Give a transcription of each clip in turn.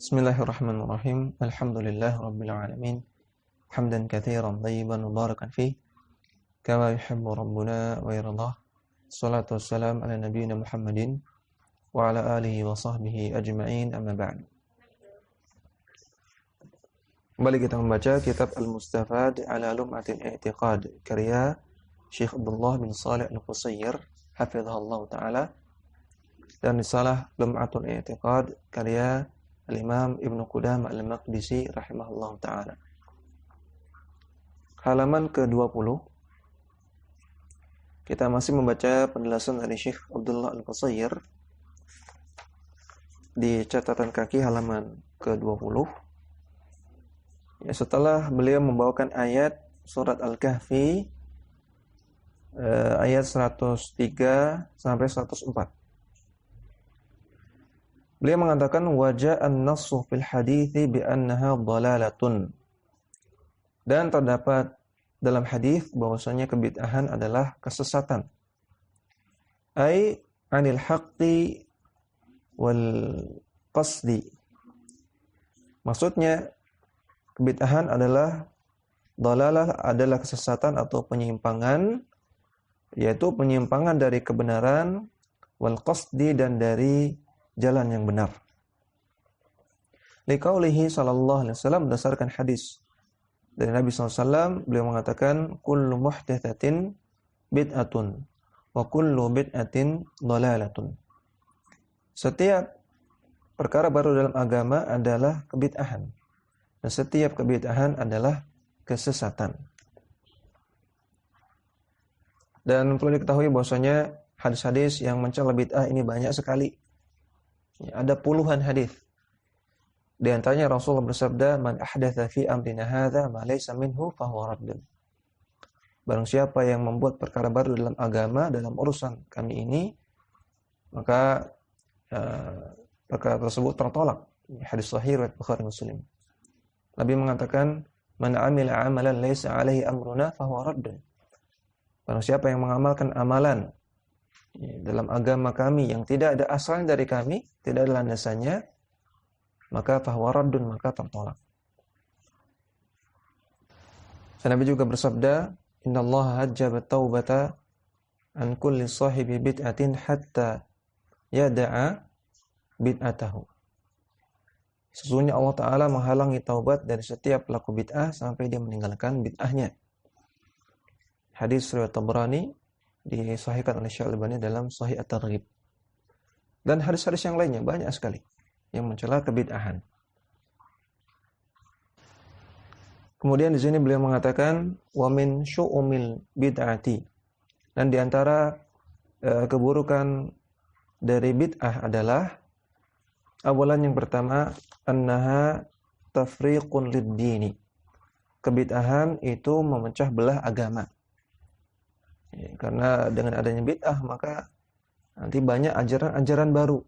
Bismillahirrahmanirrahim. Alhamdulillah rabbil alamin. Hamdan katsiran thayyiban mubarakan fih. Kama yuhibbu rabbuna wa yardah. Salatu wassalam ala nabiyyina Muhammadin wa ala alihi wa sahbihi ajma'in, amma ba'd. Kembali kita membaca kitab Al-Mustafad ala Lum'atil I'tiqad karya Syekh Abdullah bin Shalih Al-Qusair hafizahullah ta'ala, dan risalah Lum'atul I'tiqad karya Al-Imam Ibnu Qudamah Al-Maqdisi rahimahullah ta'ala. Halaman ke-20. Kita masih membaca penjelasan dari Syekh Abdullah Al-Qusair di catatan kaki halaman ke-20. Ya, setelah beliau membawakan ayat surat Al-Kahfi ayat 103 sampai 104. Beliau mengatakan waja'an nassu fil hadithi bi annaha dhalalatun. Dan terdapat dalam hadis bahwasanya kebid'ahan adalah kesesatan. Ai 'anil haqqi wal qasdi. Maksudnya kebid'ahan adalah dhalalah adalah kesesatan atau penyimpangan, yaitu penyimpangan dari kebenaran, wal qasdi dan dari jalan yang benar. Liqaulihi sallallahu alaihi wasallam, berdasarkan hadis dari Nabi SAW, beliau mengatakan kullu muhdatsatin bid'atun wa kullu bid'atin dhalalatun. Setiap perkara baru dalam agama adalah kebid'ahan, dan setiap kebid'ahan adalah kesesatan. Dan perlu diketahui bahwasanya hadis-hadis yang mencela bid'ah ini banyak sekali. Ya, ada puluhan hadis. Di antaranya Rasulullah bersabda, "Man ahdatsa fi amrina hadza ma laysa minhu fa huwa raddun." Barang siapa yang membuat perkara baru dalam agama, dalam urusan kami ini, maka perkara tersebut tertolak. Hadis sahih riwayat Bukhari Muslim. Nabi mengatakan, "Man 'amila 'amalan laysa 'alaihi amruna fa huwa raddun." Barang siapa yang mengamalkan amalan dalam agama kami yang tidak ada asalnya dari kami, tidak ada landasannya, maka fahuwa raddun, maka tertolak. Dan Nabi juga bersabda, "Innallaha hajjaba taubata an kulli sahibi bid'atin hatta yada'a bid'atahu." Sesungguhnya Allah Ta'ala menghalangi taubat dari setiap pelaku bid'ah sampai dia meninggalkan bid'ahnya. Hadis riwayat Tabrani, disahihkan oleh Syekh Al-Albani dalam Sahih At-Targhib. Dan hadis-hadis yang lainnya banyak sekali yang mencela kebid'ahan. Kemudian di sini beliau mengatakan wa min syu'umil bid'ati, dan di antara keburukan dari bid'ah adalah awalan yang pertama annaha tafriqun lid-dini. Kebid'ahan itu memecah belah agama. Ya, karena dengan adanya bid'ah maka nanti banyak ajaran-ajaran baru,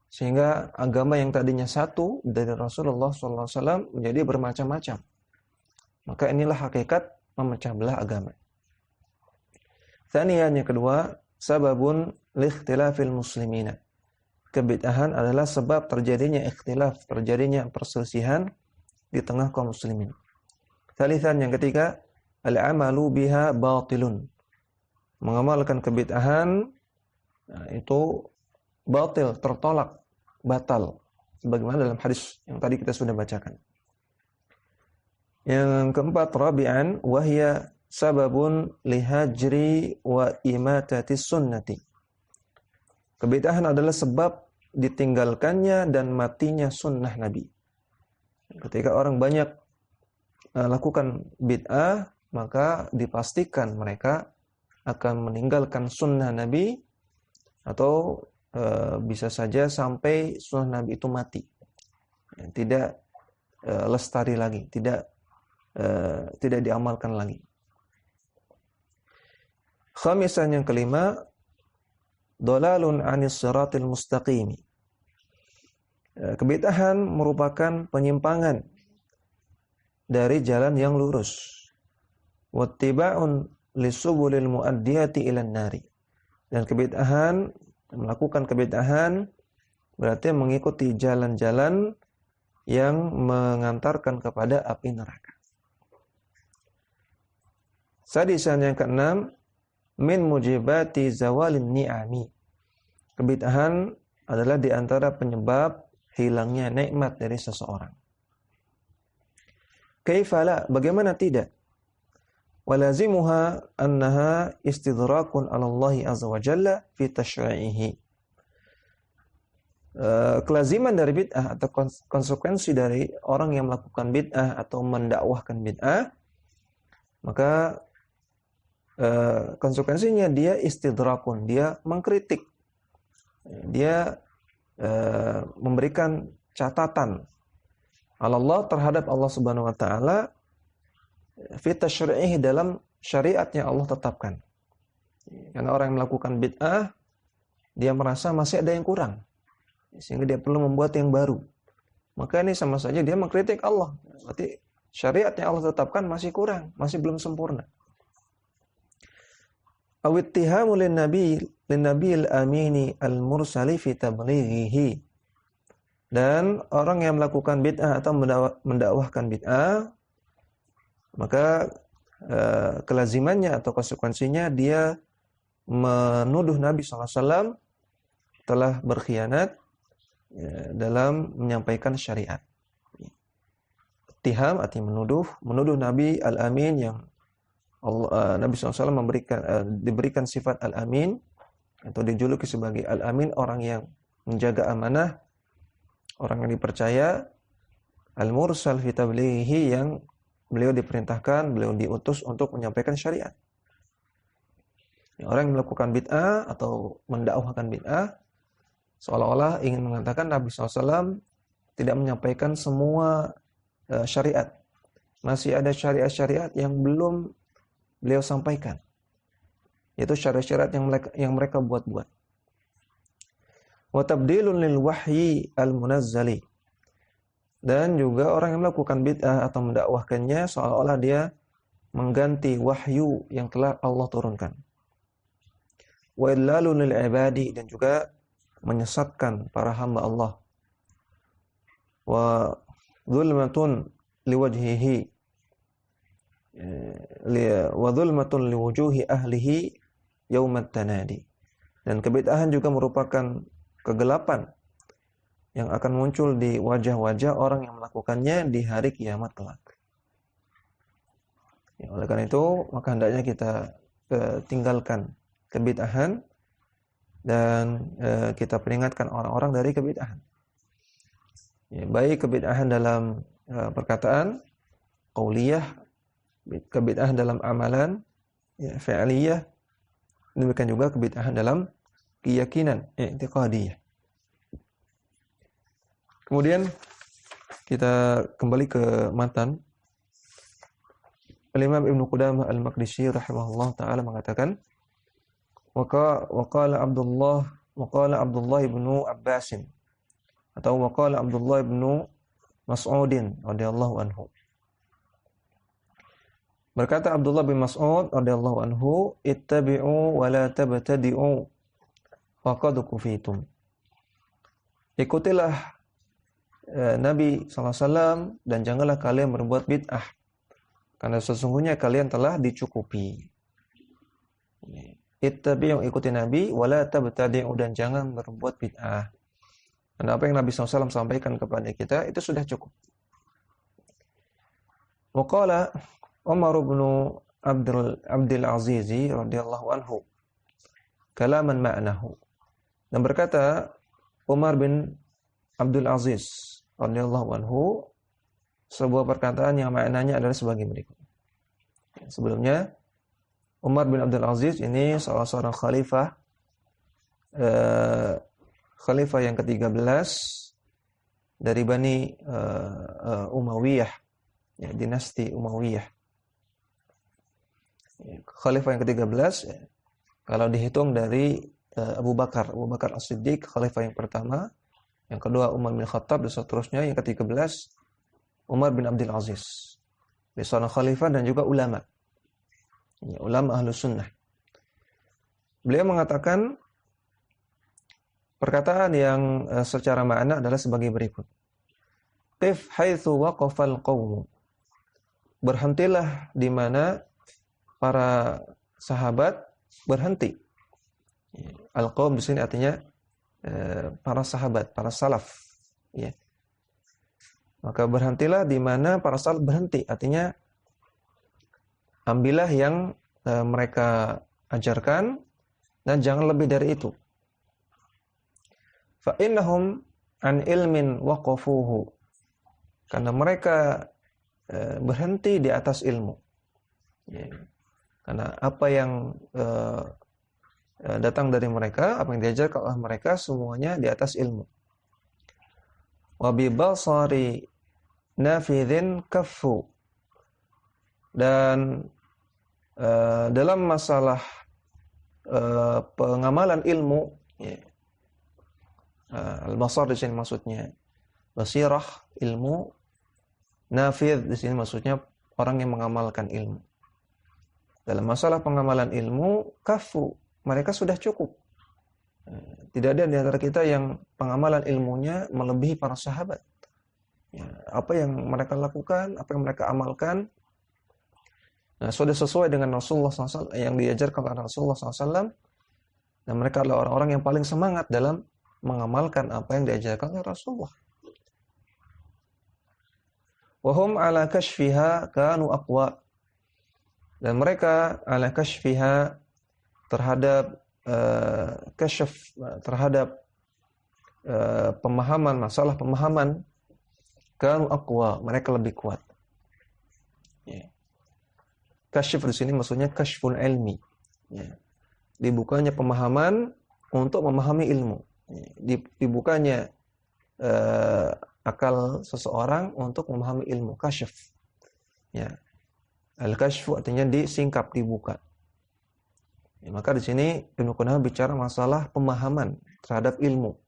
sehingga agama yang tadinya satu dari Rasulullah SAW menjadi bermacam-macam. Maka inilah hakikat memecah belah agama. Tsaniyan, yang kedua, sababun liikhtilafil muslimina. Kebid'ahan adalah sebab terjadinya ikhtilaf, terjadinya perselisihan di tengah kaum muslimin. Tsalitsan, yang ketiga, al-amalu biha batilun. Mengamalkan kebid'ahan itu batil, tertolak, batal, sebagaimana dalam hadis yang tadi kita sudah bacakan. Yang keempat, rabi'an wahya sababun lihajri wa imatatis sunnati. Kebid'ahan adalah sebab ditinggalkannya dan matinya sunnah Nabi. Ketika orang banyak lakukan bid'ah, maka dipastikan mereka akan meninggalkan sunnah Nabi, atau bisa saja sampai sunnah Nabi itu mati, tidak lestari lagi, tidak diamalkan lagi. Khamisan, yang kelima, dhalalun 'anis siratil mustaqim. Kebid'ahan merupakan penyimpangan dari jalan yang lurus. Wattiba'un lisubulil muaddiyati ilan nari. Dan kebid'ahan, melakukan kebid'ahan berarti mengikuti jalan-jalan yang mengantarkan kepada api neraka. Sadisan yang keenam, min mujibati zawalin ni'ami. Kebid'ahan adalah di antara penyebab hilangnya nikmat dari seseorang. Kaifala, bagaimana tidak? Walazimuha annaha istidrakun 'ala Allah azza wa jalla fi tasyri'ihi. Kelaziman dari bid'ah atau konsekuensi dari orang yang melakukan bid'ah atau mendakwahkan bid'ah, maka konsekuensinya dia istidrakun, dia mengkritik, dia memberikan catatan Allah terhadap Allah Subhanahu wa taala fi tasyri'ihi, dalam syariat yang Allah tetapkan. Karena orang yang melakukan bid'ah, dia merasa masih ada yang kurang, sehingga dia perlu membuat yang baru. Maka ini sama saja dia mengkritik Allah. Berarti syariat yang Allah tetapkan masih kurang, masih belum sempurna. Awittihamu lin-nabiyil amini al-mursali fi tablighihi. Dan orang yang melakukan bid'ah atau mendakwahkan bid'ah, maka kelazimannya atau konsekuensinya dia menuduh Nabi SAW telah berkhianat dalam menyampaikan syariat. Ittiham artinya menuduh Nabi Al-Amin yang Nabi SAW diberikan sifat Al-Amin atau dijuluki sebagai Al-Amin, orang yang menjaga amanah, orang yang dipercaya, Al-Mursal fi tablighihi, yang beliau diperintahkan, beliau diutus untuk menyampaikan syariat. Orang yang melakukan bid'ah atau mendakwahkan bid'ah seolah-olah ingin mengatakan Nabi SAW tidak menyampaikan semua syariat. Masih ada syariat-syariat yang belum beliau sampaikan. Yaitu syariat-syariat yang mereka buat-buat. Wa tabdilun lil wahyi al-munazzali. Dan juga orang yang melakukan bid'ah atau mendakwahkannya seolah-olah dia mengganti wahyu yang telah Allah turunkan. Wa idlalun lil ibadi, dan juga menyesatkan para hamba Allah. Wa zulmatun liwajhihi, wa zulmatun liwujuhi ahlihi yaumat tanadi. Dan kebid'ahan juga merupakan kegelapan yang akan muncul di wajah-wajah orang yang melakukannya di hari kiamat kelak. Ya, oleh karena itu, maka hendaknya kita tinggalkan kebid'ahan dan kita peringatkan orang-orang dari kebid'ahan. Ya, baik kebid'ahan dalam perkataan, qauliyah, kebid'ahan dalam amalan, ya, fi'liyah, demikian juga kebid'ahan dalam keyakinan, i'tiqadiyah. Kemudian kita kembali ke matan. Al-Imam Ibnu Qudamah Al-Maqdisi rahimahullah taala mengatakan, wa qala Abdullah ibnu Abbas, atau wa qala Abdullah ibnu Mas'udin radhiyallahu anhu. Berkata Abdullah bin Mas'ud radhiyallahu anhu, ittabi'u wa la tabtadi'u faqad kufitum. Ikutilah Nabi SAW dan janganlah kalian berbuat bid'ah, karena sesungguhnya kalian telah dicukupi. Ittabi'u, ikuti Nabi, wala tabtadi'u, dan jangan berbuat bid'ah. Dan apa yang Nabi SAW sampaikan kepada kita itu sudah cukup. Wa qala Umar bin Abdul Aziz radhiyallahu anhu kalaman ma'nahu. Dan berkata Umar bin Abdul Aziz radhiyallahu anhu sebuah perkataan yang maknanya adalah sebagai berikut. Sebelumnya, Umar bin Abdul Aziz ini salah seorang khalifah yang ke-13 dari Bani Umayyah, ya, dinasti Umayyah. Khalifah yang ke-13 kalau dihitung dari Abu Bakar As-Siddiq, khalifah yang pertama, yang kedua Umar bin Khattab, dan seterusnya, yang ke-13 Umar bin Abdul Aziz. Dia seorang khalifah dan juga ulama. Ya, ulama Ahlus Sunnah. Beliau mengatakan perkataan yang secara makna adalah sebagai berikut. qif haitsu waqafal qaum. Berhentilah di mana para sahabat berhenti. Al-qaum di sini artinya para sahabat, para salaf, ya. Maka berhentilah di mana para salaf berhenti, artinya ambillah yang mereka ajarkan dan jangan lebih dari itu. Fa innahum an ilmin waqafuhu. Karena mereka berhenti di atas ilmu. Ya. Karena apa yang datang dari mereka, apa yang diajarkan oleh mereka semuanya di atas ilmu. Wa bi basari nafidhin kaffu. Dan dalam masalah pengamalan ilmu, ya, al-basar di sini maksudnya basirah, ilmu. Nafidh di sini maksudnya orang yang mengamalkan ilmu. Dalam masalah pengamalan ilmu, kafu, mereka sudah cukup. Tidak ada di antara kita yang pengamalan ilmunya melebihi para sahabat. Ya, apa yang mereka lakukan, apa yang mereka amalkan, nah, sudah sesuai dengan Rasulullah SAW, yang diajarkan oleh Rasulullah SAW. Dan mereka adalah orang-orang yang paling semangat dalam mengamalkan apa yang diajarkan oleh Rasulullah. Wahum ala kashfiha kanu aqwa. Dan mereka ala kashfiha terhadap kasyaf, terhadap pemahaman, masalah pemahaman, kanu aqwa, mereka lebih kuat. Ya. Kasyaf di sini maksudnya kasyful ilmi. Ya. Dibukanya pemahaman untuk memahami ilmu. Ya. Dibukanya akal seseorang untuk memahami ilmu, kasyaf. Ya. Al-kasyfu artinya disingkap, dibuka. Ya, maka di sini Ibnu Qudamah bicara masalah pemahaman terhadap ilmu.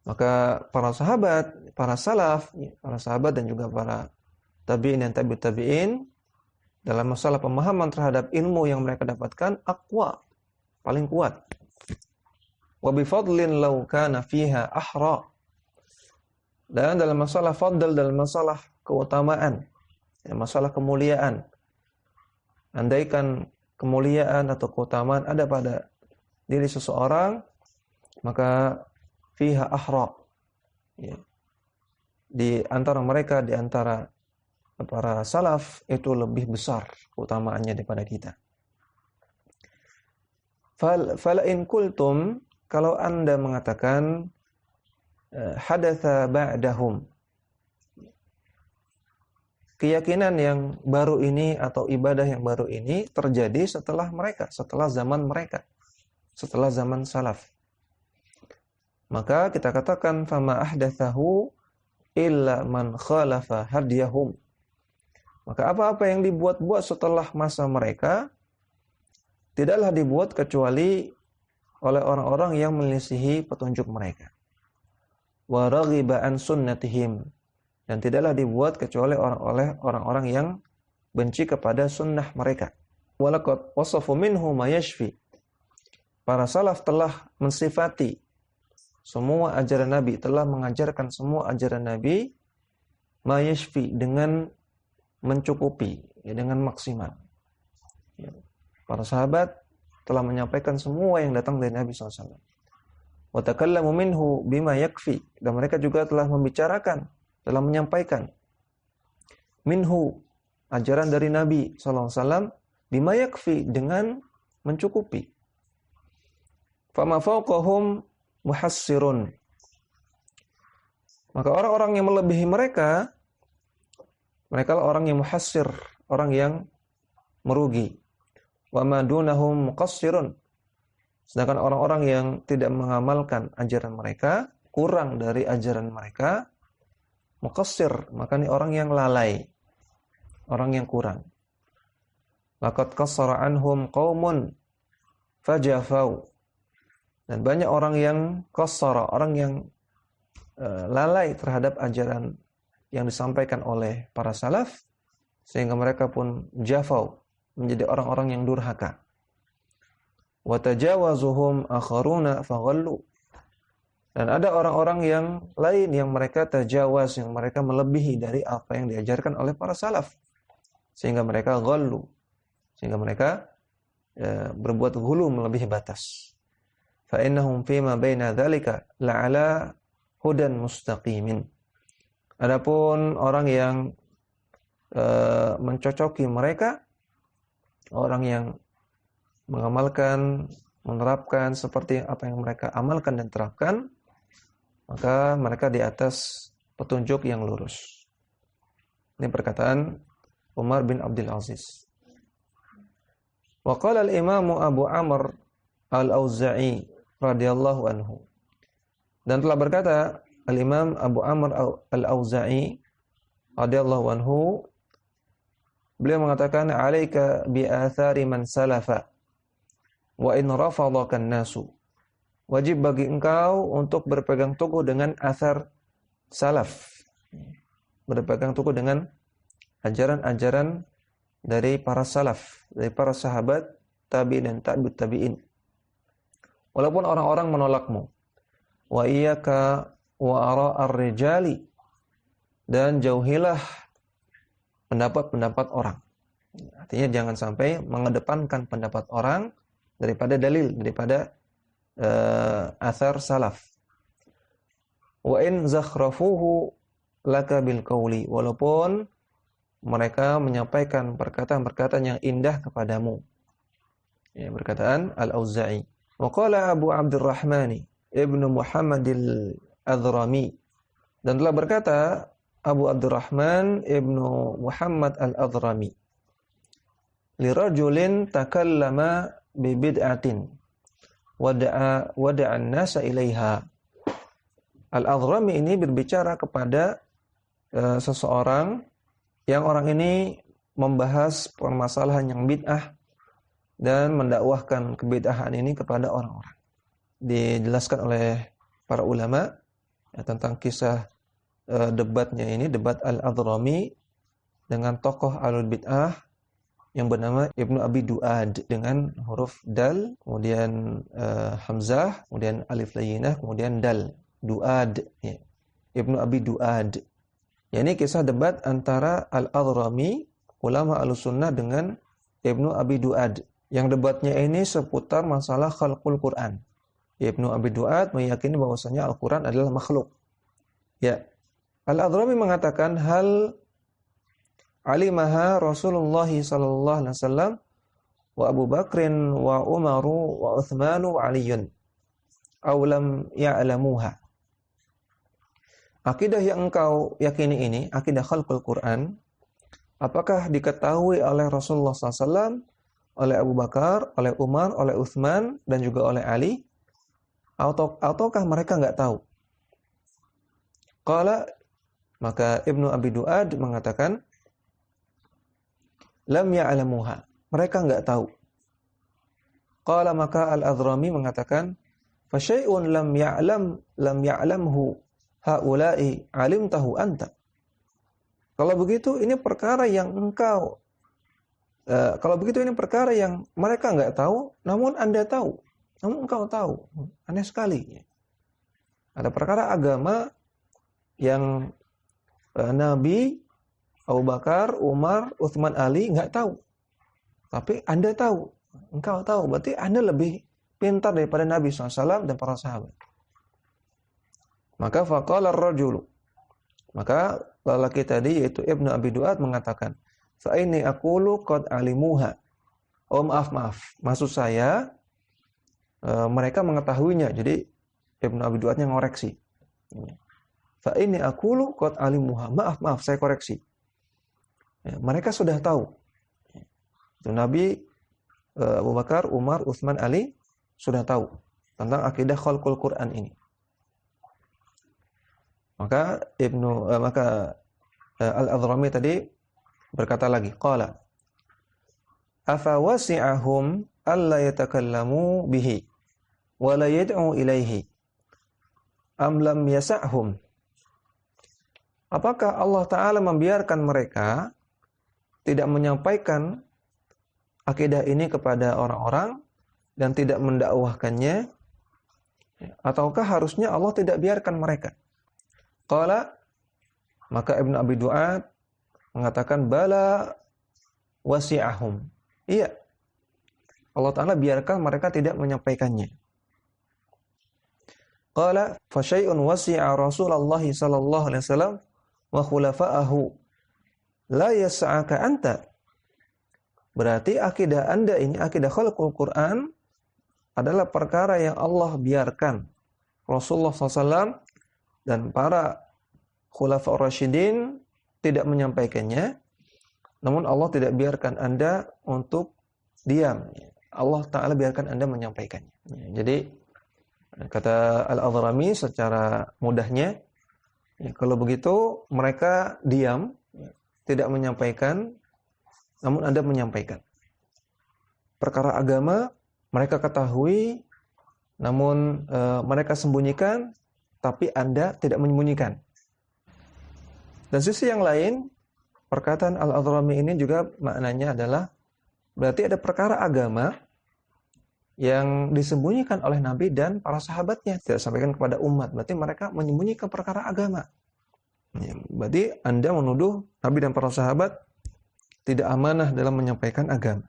Maka para sahabat, para salaf, para sahabat dan juga para tabi'in dan tabi'ut tabi'in dalam masalah pemahaman terhadap ilmu yang mereka dapatkan aqwa, paling kuat. Wa bi fadlin law kana fiha ahra. Dan dalam masalah fadl, dalam masalah keutamaan, ya, masalah kemuliaan, andaikan kemuliaan atau keutamaan ada pada diri seseorang, maka fiha ahra. Ya. Di antara mereka, di antara para salaf itu lebih besar keutamaannya daripada kita. Fala in kultum, kalau Anda mengatakan hadatsa ba'dahum, keyakinan yang baru ini atau ibadah yang baru ini terjadi setelah mereka, setelah zaman mereka, setelah zaman salaf. Maka kita katakan fama ahdatsahu illa man khalafa hadiyahum. Maka apa-apa yang dibuat-buat setelah masa mereka tidaklah dibuat kecuali oleh orang-orang yang menyelisihi petunjuk mereka. Wa raghiba an sunnatihim, dan tidaklah dibuat kecuali oleh orang-orang yang benci kepada sunnah mereka. Walaqad wasafu minhu ma yashfi. Para salaf telah mensifati semua ajaran Nabi, telah mengajarkan semua ajaran Nabi ma yashfi, dengan mencukupi, ya, dengan maksimal. Ya. Para sahabat telah menyampaikan semua yang datang dari Nabi SAW. Wa takallamu minhu bima yakfi, dan mereka juga telah membicarakan, telah menyampaikan minhu, ajaran dari Nabi SAW, bima yakfi, dengan mencukupi. Fama fawqahum muhassirun. Maka orang-orang yang melebihi mereka lah orang yang muhassir, orang yang merugi. Wa ma dunahum muqassirun. Sedangkan orang-orang yang tidak mengamalkan ajaran mereka, kurang dari ajaran mereka, muqassir, maka ini orang yang lalai, orang yang kurang. Laqad qassara anhum qaumun fajafau. Dan banyak orang yang qassara, orang yang lalai terhadap ajaran yang disampaikan oleh para salaf, sehingga mereka pun jafau, menjadi orang-orang yang durhaka. Wa tajawazuhum akharuna faghallu. Dan ada orang-orang yang lain yang mereka tajawaz, yang mereka melebihi dari apa yang diajarkan oleh para salaf. Sehingga mereka ghallu, sehingga mereka berbuat ghulu melebihi batas. Fa innahum fima baina dzalika la'ala hudan mustaqimin. Adapun orang yang mencocoki mereka, orang yang mengamalkan, menerapkan seperti apa yang mereka amalkan dan terapkan, maka mereka di atas petunjuk yang lurus. Ini perkataan Umar bin Abdul Aziz. Wa qala al-Imam Abu Amr al-Auza'i radhiyallahu anhu. Dan telah berkata al-Imam Abu Amr al-Auza'i radhiyallahu anhu, beliau mengatakan, "'Alaika bi athari man salafa wa in rafadaka an-nasu." Wajib bagi engkau untuk berpegang teguh dengan athar salaf. Berpegang teguh dengan ajaran-ajaran dari para salaf, dari para sahabat, tabi'in dan tabi'ut tabi'in. Walaupun orang-orang menolakmu. Wa iyyaka wa ara'ar rijali, dan jauhilah pendapat-pendapat orang. Artinya jangan sampai mengedepankan pendapat orang daripada dalil, daripada athar salaf. Wa in zakhrafuhu laka bil qawli, walaupun mereka menyampaikan perkataan-perkataan yang indah kepadamu. Ya, perkataan Al-Auza'i. Wa qala Abu Abdurrahman Ibnu Muhammad al-Adhrami, dan telah berkata Abu Abdurrahman Ibnu Muhammad al-Adhrami, li rajulin takallama bi bid'atin wada'a an-nasa ilaiha. Al-Adhrami ini berbicara kepada seseorang yang orang ini membahas permasalahan yang bid'ah dan mendakwahkan kebid'ahan ini kepada orang-orang. Dijelaskan oleh para ulama tentang kisah debatnya ini, debat Al-Adhrami dengan tokoh Ahlul Bid'ah yang bernama Ibnu Abi Duad dengan huruf dal, kemudian hamzah, kemudian alif layyinah, kemudian dal, Duad, ya. Ibnu Abi Duad. Ya, ini kisah debat antara Al-Adhrami, ulama Ahlussunnah, dengan Ibnu Abi Duad. Yang debatnya ini seputar masalah khalqul Quran. Ibnu Abi Duad meyakini bahwasanya Al-Quran adalah makhluk. Ya. Al-Adhrami mengatakan, hal alimaha Rasulullah sallallahu alaihi wasallam wa Abu Bakrin wa Umaru wa Uthmanu wa Aliyun aw lam ya'lamuha. Akidah yang engkau yakini ini, akidah khalqul Quran, apakah diketahui oleh Rasulullah SAW, oleh Abu Bakar, oleh Umar, oleh Uthman, dan juga oleh Ali? Ataukah mereka nggak tahu? Qala, maka Ibnu Abi Duad mengatakan, lam ya'lamuha, mereka nggak tahu. Qala, maka Al-Adhrami mengatakan, fa syai'un lam ya'lamhu haula'i alimtahu anta. Kalau begitu ini perkara yang perkara yang mereka nggak tahu, namun Anda tahu, namun engkau tahu. Aneh sekali. Ada perkara agama yang Nabi, Abu Bakar, Umar, Uthman, Ali nggak tahu, tapi Anda tahu, engkau tahu. Berarti Anda lebih pintar daripada Nabi SAW dan para sahabat. Maka faqala ar-rajulu, maka lelaki tadi yaitu Ibnu Abi Duad mengatakan, fa inni aqulu qad alimuha. Oh maaf, maksud saya mereka mengetahuinya. Jadi Ibnu Abi Duadnya ngoreksi. Fa inni aqulu qad alimuha. Maaf, saya koreksi. Ya, mereka sudah tahu. Itu Nabi, Abu Bakar, Umar, Utsman, Ali sudah tahu tentang akidah khalqul Quran ini. Maka Al-Adhrami tadi berkata lagi, qala afa wasi'ahum alla yatakallamu bihi wa la yad'u ilaihi am lam yasa'hum. Apakah Allah Ta'ala membiarkan mereka tidak menyampaikan akidah ini kepada orang-orang dan tidak mendakwahkannya, Ataukah harusnya Allah tidak biarkan mereka? Qala, maka Ibnu Abi Du'ad mengatakan bala wasi'ahum. Iya. Allah Ta'ala biarkan mereka tidak menyampaikannya. Qala fa syai'un wasi'a Rasulullah sallallahu alaihi wasallam wa khulafa'ahu la yas'aka anta. Berarti akidah Anda ini, akidah khalqul Quran adalah perkara yang Allah biarkan Rasulullah SAW dan para khulafa Rasyidin tidak menyampaikannya, namun Allah tidak biarkan Anda untuk diam. Allah Ta'ala biarkan Anda menyampaikannya. Jadi kata Al-Adhrami secara mudahnya, kalau begitu mereka diam, tidak menyampaikan, namun Anda menyampaikan. Perkara agama mereka ketahui, namun mereka sembunyikan, tapi Anda tidak menyembunyikan. Dan sisi yang lain, perkataan Al-Adhrami ini juga maknanya adalah berarti ada perkara agama yang disembunyikan oleh Nabi dan para sahabatnya, tidak sampaikan kepada umat. Berarti mereka menyembunyikan perkara agama. Berarti Anda menuduh Nabi dan para sahabat tidak amanah dalam menyampaikan agama.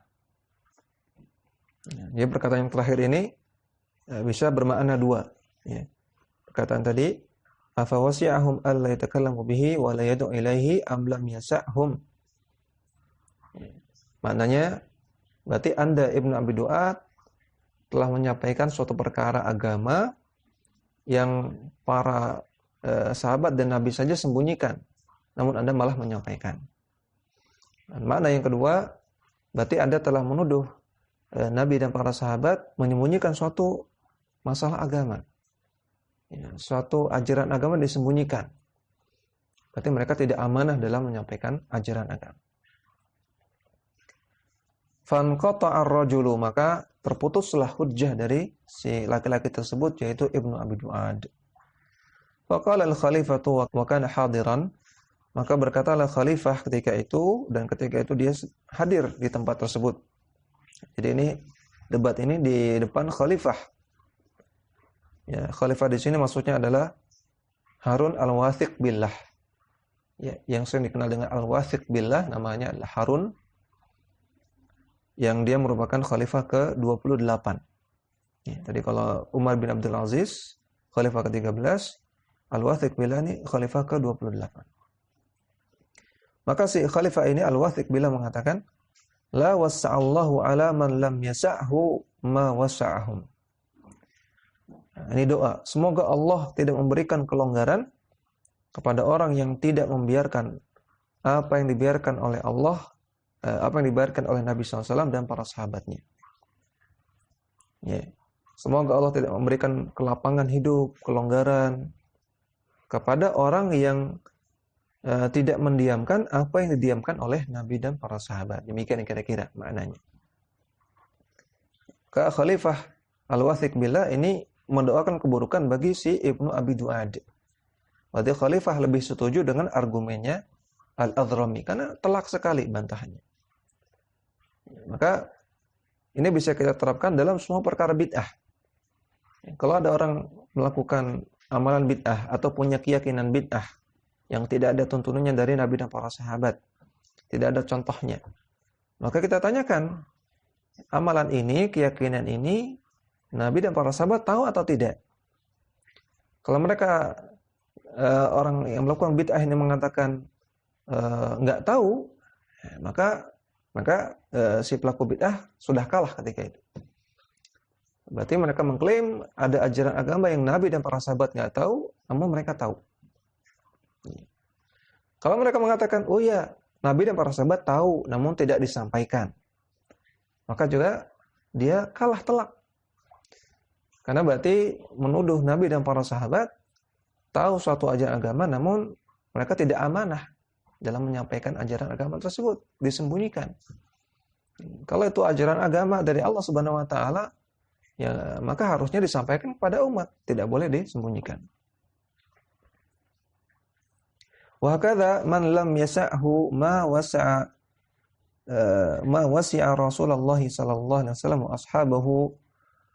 Jadi perkataan yang terakhir ini bisa bermakna dua. Perkataan tadi, afa wasi'ahum alla yatakallamu bihi wa la yad'u ilaihi am lam yas'hum. Maknanya berarti Anda Ibnu Abi Du'ad telah menyampaikan suatu perkara agama yang para sahabat dan Nabi saja sembunyikan, namun Anda malah menyampaikan. Dan makna yang kedua, berarti Anda telah menuduh Nabi dan para sahabat menyembunyikan suatu masalah agama. Suatu ajaran agama disembunyikan. Berarti mereka tidak amanah dalam menyampaikan ajaran agama. Fanqata'a ar-rajulu, maka terputuslah hujjah dari si laki-laki tersebut, yaitu Ibnu Abi Du'ad. Faqala al-khalifatu wa kana hadiran, maka berkatalah khalifah ketika itu, dan ketika itu dia hadir di tempat tersebut. Jadi ini debat ini di depan khalifah. Ya, khalifah di sini maksudnya adalah Harun al-Wathiq billah. Ya, yang sering dikenal dengan al-Wathiq billah namanya adalah Harun, yang dia merupakan khalifah ke-28. Ya, tadi kalau Umar bin Abdul Aziz khalifah ke-13, al-Wathiq billah ini khalifah ke-28. Maka si khalifah ini Al-Wathiq billah mengatakan, la wasa'allahu ala man lam yasa'hu ma wasa'ahum. Nah, ini doa, semoga Allah tidak memberikan kelonggaran kepada orang yang tidak membiarkan apa yang dibiarkan oleh Allah, apa yang dibiarkan oleh Nabi SAW dan para sahabatnya. Ya. Semoga Allah tidak memberikan kelapangan hidup, kelonggaran kepada orang yang tidak mendiamkan apa yang didiamkan oleh Nabi dan para sahabat. Demikian kira-kira maknanya. Khalifah Al-Wathiq billah ini mendoakan keburukan bagi si Ibnu Abi Du'ad. Berarti khalifah lebih setuju dengan argumennya Al-Adhrami karena telak sekali bantahannya. Maka ini bisa kita terapkan dalam semua perkara bid'ah. Kalau ada orang melakukan amalan bid'ah atau punya keyakinan bid'ah yang tidak ada tuntunannya dari Nabi dan para sahabat, tidak ada contohnya, maka kita tanyakan, amalan ini, keyakinan ini, Nabi dan para sahabat tahu atau tidak? Kalau mereka orang yang melakukan bid'ah ini mengatakan nggak tahu, maka si pelaku bid'ah sudah kalah ketika itu. Berarti mereka mengklaim ada ajaran agama yang Nabi dan para sahabat nggak tahu, namun mereka tahu. Kalau mereka mengatakan, oh ya, Nabi dan para sahabat tahu, namun tidak disampaikan, maka juga dia kalah telak. Karena berarti menuduh Nabi dan para sahabat tahu suatu ajaran agama, namun mereka tidak amanah dalam menyampaikan ajaran agama tersebut, disembunyikan. Kalau itu ajaran agama dari Allah Subhanahu wa taala, ya maka harusnya disampaikan kepada umat, tidak boleh disembunyikan. Wa hakadha man lam yasa'hu ma wasi'a Rasulullah sallallahu alaihi wasallam wa ashabahu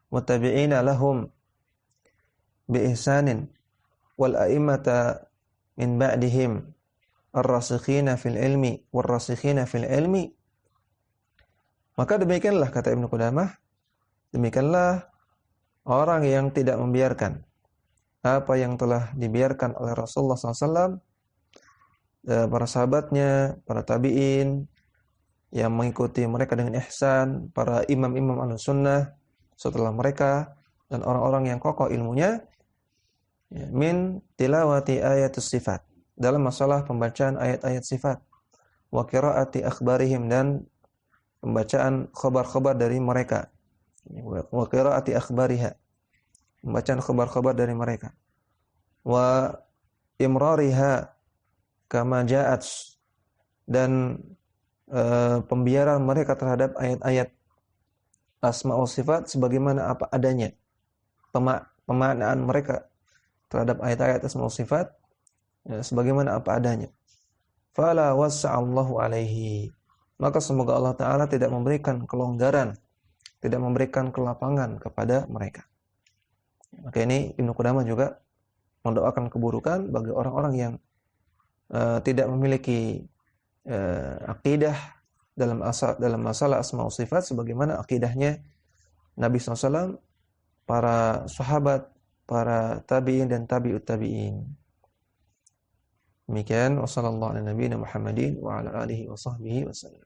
wa tabi'ina lahum. bi ihsanin wal a'immata min ba'dihim ar-rasikhina fil ilmi war-rasikhina fil ilmi, maka demikianlah kata Ibnu Qudamah, demikianlah orang yang tidak membiarkan apa yang telah dibiarkan oleh Rasulullah SAW, para sahabatnya, para tabi'in yang mengikuti mereka dengan ihsan, para imam-imam Ahlussunnah setelah mereka, dan orang-orang yang kokoh ilmunya, min tilawati ayatus sifat, dalam masalah pembacaan ayat-ayat sifat, wa qiraati akhbarihim, dan pembacaan khabar-khabar dari mereka, wa qiraati akhbariha, pembacaan khabar-khabar dari mereka, wa imrariha kama ja'at, dan pembiaran mereka terhadap ayat-ayat asma wa sifat sebagaimana apa adanya, pemaknaan mereka terhadap ayat-ayat asma wa sifat sebagaimana apa adanya. Fala wassa'allahu alaihi, maka semoga Allah Ta'ala tidak memberikan kelonggaran, tidak memberikan kelapangan kepada mereka. Maka ini Ibnu Qudamah juga mendoakan keburukan bagi orang-orang yang tidak memiliki akidah dalam masalah asma wa sifat sebagaimana akidahnya Nabi SAW, para sahabat, para tabi'in dan tabi'ut tabi'in. Demikian, wassallallahu ala nabiyina Muhammadin wa ala alihi wa sahbihi wasallam.